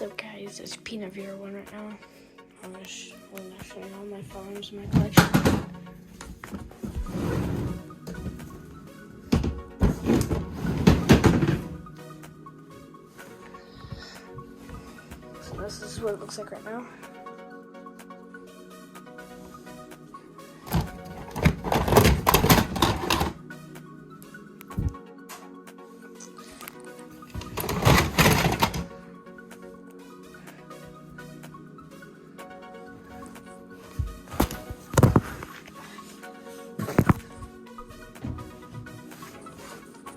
What's up, guys? It's Peanut Viewer 1 right now. I'm gonna show you all my firearms in my collection. So this is what it looks like right now.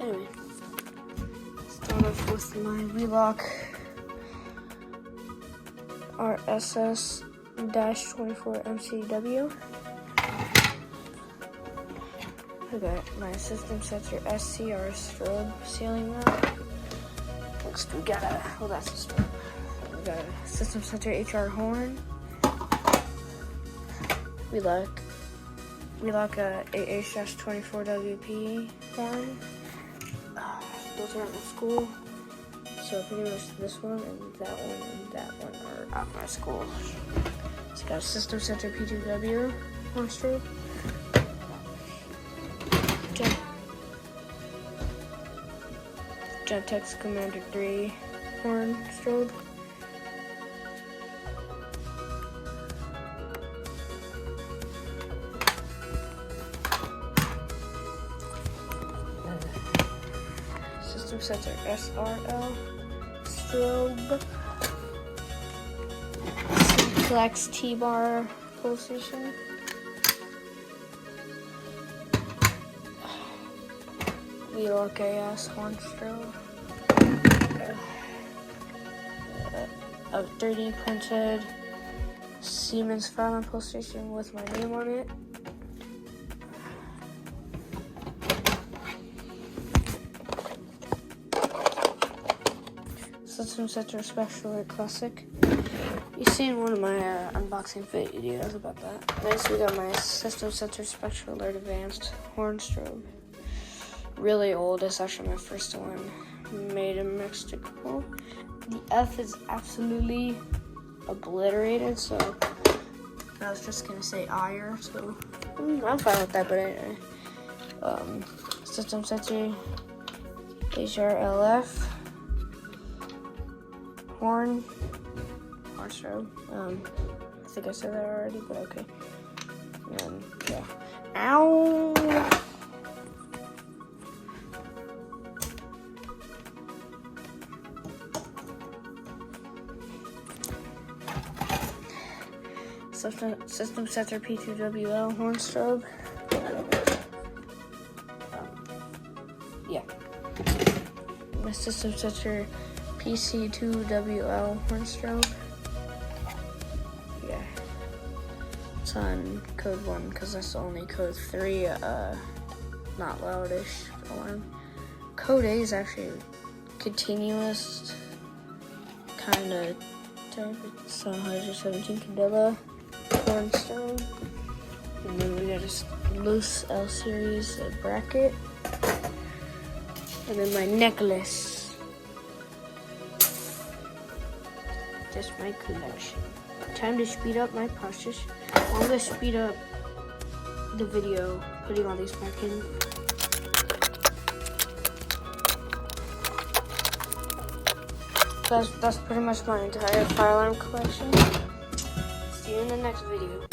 Anyway, start off with my Wheelock RSS-24 MCW. I got my System Sensor SCR strobe ceiling mount. Next we got a, well that's a strobe. We got a System Sensor HR horn. Wheelock AH-24WP horn. Those are at my school, so pretty much this one and that one are at my school. So I got a System Sensor P2W horn strobe. Gentex Commander 3 horn strobe. System Sensor SRL strobe. Simplex T-bar pulsation. Wheelock AS horn strobe. A 3D printed Siemens firearm pulsation with my name on it. System Sensor Special Alert Classic. You've seen one of my unboxing videos about that. Next we got my System Sensor Spectral Alert Advanced horn strobe. Really old, it's actually my first one. Made in Mexico. The F is absolutely obliterated, so I was just gonna say IR, so I'm fine with that, but anyway. System Sensor HRLF horn strobe. I think I said that already, but okay. Yeah. Ow! System Sensor P2WL horn strobe. Yeah. My System Sensor PC2WL horn strobe. Yeah. It's on code 1 because that's only code 3, not loudish alarm. Code 8 is actually continuous kind of type. It's 117 Candela horn strobe. And then we got a loose L series bracket. And then my necklace. Just my collection. Time to speed up my process. I'm gonna speed up the video, putting all these back in. That's pretty much my entire fire alarm collection. See you in the next video.